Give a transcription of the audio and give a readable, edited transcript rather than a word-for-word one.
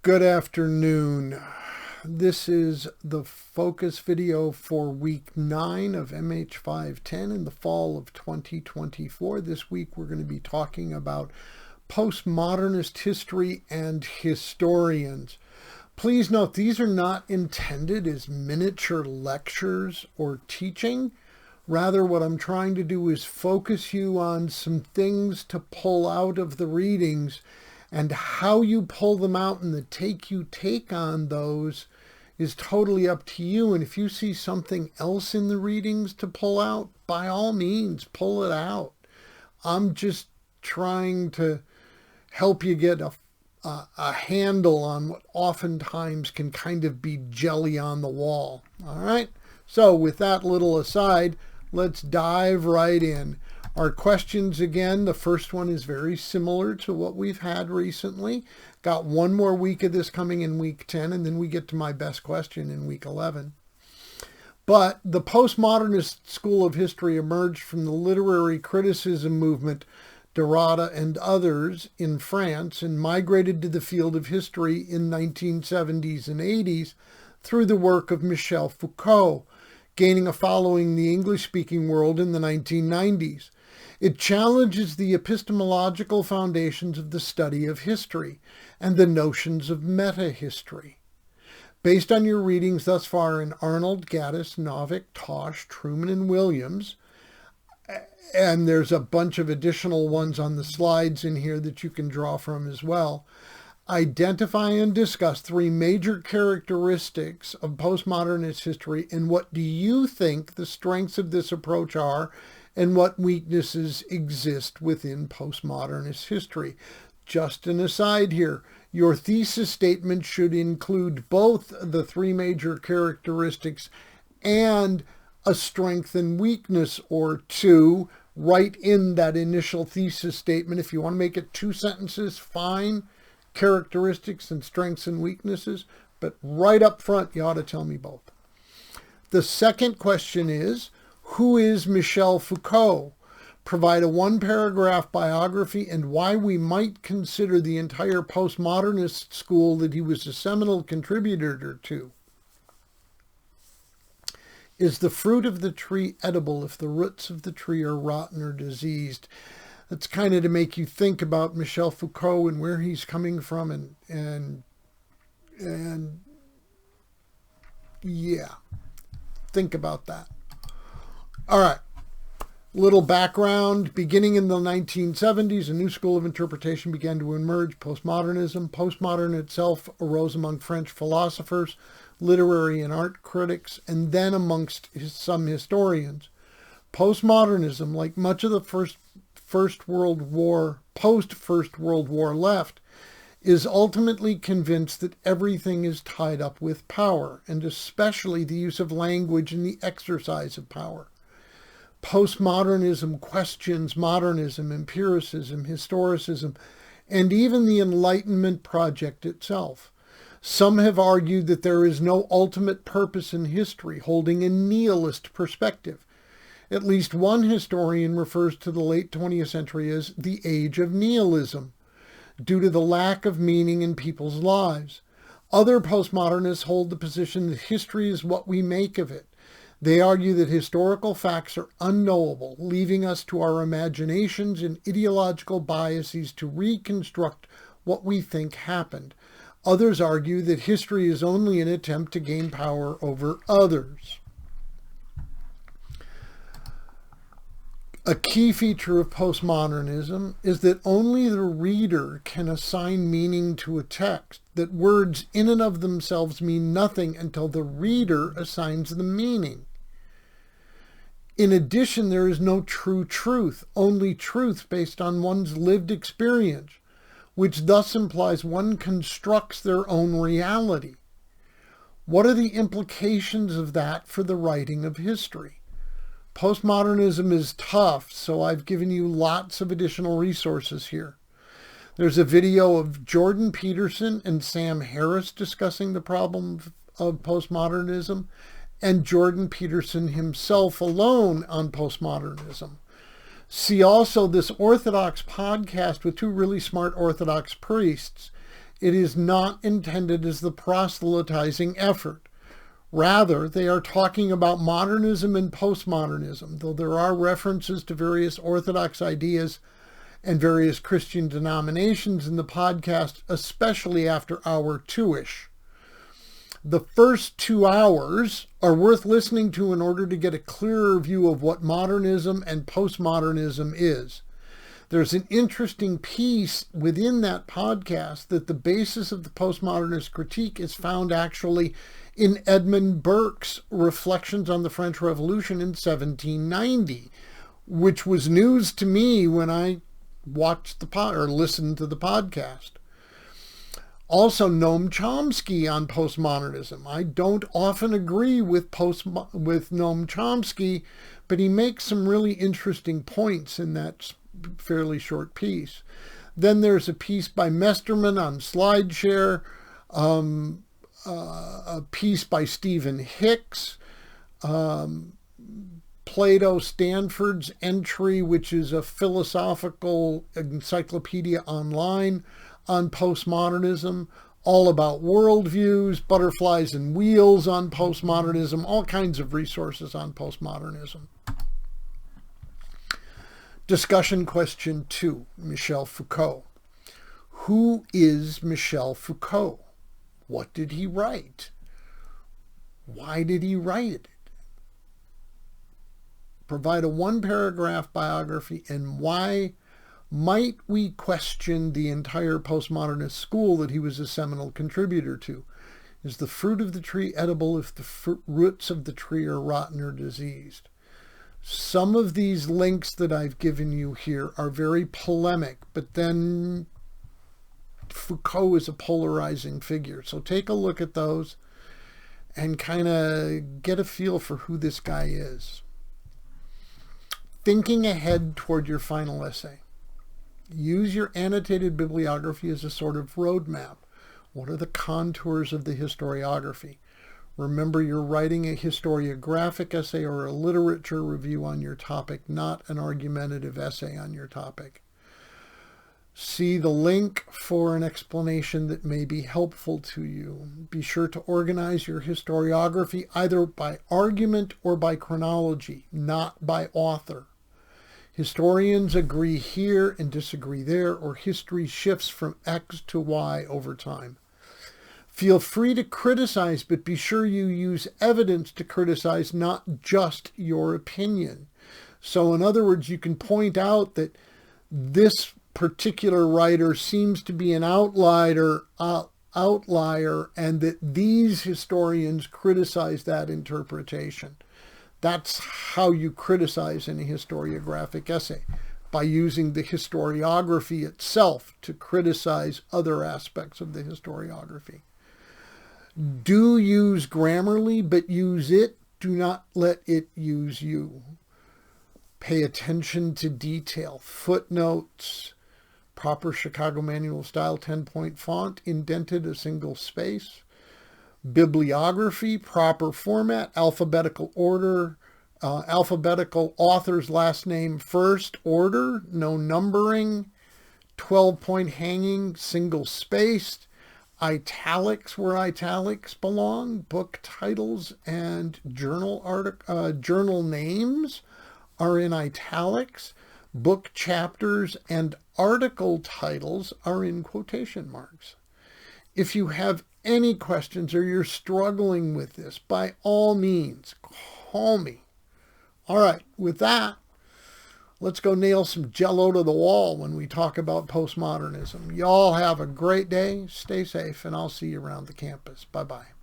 Good afternoon. This is the focus video for week 9 of MH510 in the fall of 2024. This week we're going to be talking about postmodernist history and historians. Please note these are not intended as miniature lectures or teaching. Rather, what I'm trying to do is focus you on some things to pull out of the readings, and how you pull them out and the take you take on those is totally up to you. And if you see something else in the readings to pull out, by all means, pull it out. I'm just trying to help you get a handle on what oftentimes can kind of be jelly on the wall. All right? So with that little aside, let's dive right in. Our questions again, the first one is very similar to what we've had recently. Got one more week of this coming in week 10, and then we get to my best question in week 11. But the postmodernist school of history emerged from the literary criticism movement, Derrida and others in France, and migrated to the field of history in 1970s and 80s through the work of Michel Foucault, gaining a following in the English-speaking world in the 1990s. It challenges the epistemological foundations of the study of history and the notions of meta-history. Based on your readings thus far in Arnold, Gaddis, Novick, Tosh, Truman, and Williams, and there's a bunch of additional ones on the slides in here that you can draw from as well, identify and discuss 3 major characteristics of postmodernist history, and what do you think the strengths of this approach are and what weaknesses exist within postmodernist history. Just an aside here, your thesis statement should include both the 3 major characteristics and a strength and weakness or 2 right in that initial thesis statement. If you want to make it 2 sentences, fine. Characteristics and strengths and weaknesses, but right up front, you ought to tell me both. The second question is, who is Michel Foucault? Provide a 1-paragraph biography and why we might consider the entire postmodernist school that he was a seminal contributor to. Is the fruit of the tree edible if the roots of the tree are rotten or diseased? That's kind of to make you think about Michel Foucault and where he's coming from, and yeah, think about that. All right, little background. Beginning in the 1970s, a new school of interpretation began to emerge, postmodernism. Postmodern itself arose among French philosophers, literary and art critics, and then amongst some historians. Postmodernism, like much of the post-First World War left, is ultimately convinced that everything is tied up with power, and especially the use of language and the exercise of power. Postmodernism questions modernism, empiricism, historicism, and even the Enlightenment project itself. Some have argued that there is no ultimate purpose in history, holding a nihilist perspective. At least one historian refers to the late 20th century as the age of nihilism, due to the lack of meaning in people's lives. Other postmodernists hold the position that history is what we make of it. They argue that historical facts are unknowable, leaving us to our imaginations and ideological biases to reconstruct what we think happened. Others argue that history is only an attempt to gain power over others. A key feature of postmodernism is that only the reader can assign meaning to a text, that words in and of themselves mean nothing until the reader assigns the meaning. In addition, there is no true truth, only truth based on one's lived experience, which thus implies one constructs their own reality. What are the implications of that for the writing of history? Postmodernism is tough, so I've given you lots of additional resources here. There's a video of Jordan Peterson and Sam Harris discussing the problem of postmodernism, and Jordan Peterson himself alone on postmodernism. See also this Orthodox podcast with 2 really smart Orthodox priests. It is not intended as the proselytizing effort. Rather, they are talking about modernism and postmodernism, though there are references to various Orthodox ideas and various Christian denominations in the podcast, especially after hour 2-ish. The first 2 hours are worth listening to in order to get a clearer view of what modernism and postmodernism is. There's an interesting piece within that podcast that the basis of the postmodernist critique is found actually in Edmund Burke's Reflections on the French Revolution in 1790, which was news to me when I watched or listened to the podcast. Also, Noam Chomsky on postmodernism. I don't often agree with Noam Chomsky, but he makes some really interesting points in that fairly short piece. Then there's a piece by Mesterman on SlideShare, a piece by Stephen Hicks, Plato Stanford's entry, which is a philosophical encyclopedia online on postmodernism, all about worldviews, butterflies and wheels on postmodernism, all kinds of resources on postmodernism. Discussion question 2, Michel Foucault. Who is Michel Foucault? What did he write? Why did he write it? Provide a 1-paragraph biography, and why might we question the entire postmodernist school that he was a seminal contributor to? Is the fruit of the tree edible if the roots of the tree are rotten or diseased? Some of these links that I've given you here are very polemic, but then Foucault is a polarizing figure. So take a look at those and kind of get a feel for who this guy is. Thinking ahead toward your final essay. Use your annotated bibliography as a sort of roadmap. What are the contours of the historiography? Remember, you're writing a historiographic essay or a literature review on your topic, not an argumentative essay on your topic. See the link for an explanation that may be helpful to you. Be sure to organize your historiography either by argument or by chronology, not by author. Historians agree here and disagree there, or history shifts from X to Y over time. Feel free to criticize, but be sure you use evidence to criticize, not just your opinion. So in other words, you can point out that this particular writer seems to be an outlier, and that these historians criticize that interpretation. That's how you criticize in a historiographic essay, by using the historiography itself to criticize other aspects of the historiography. Do use Grammarly, but use it. Do not let it use you. Pay attention to detail. Footnotes, proper Chicago Manual style 10-point font, indented a single space. Bibliography, proper format, alphabetical order, alphabetical author's last name first order, no numbering, 12-point hanging, single spaced, italics where italics belong, book titles and journal names are in italics, book chapters and article titles are in quotation marks. If you have any questions or you're struggling with this, by all means, call me. All right, with that, let's go nail some Jell-O to the wall when we talk about postmodernism. Y'all have a great day, stay safe, and I'll see you around the campus. Bye-bye.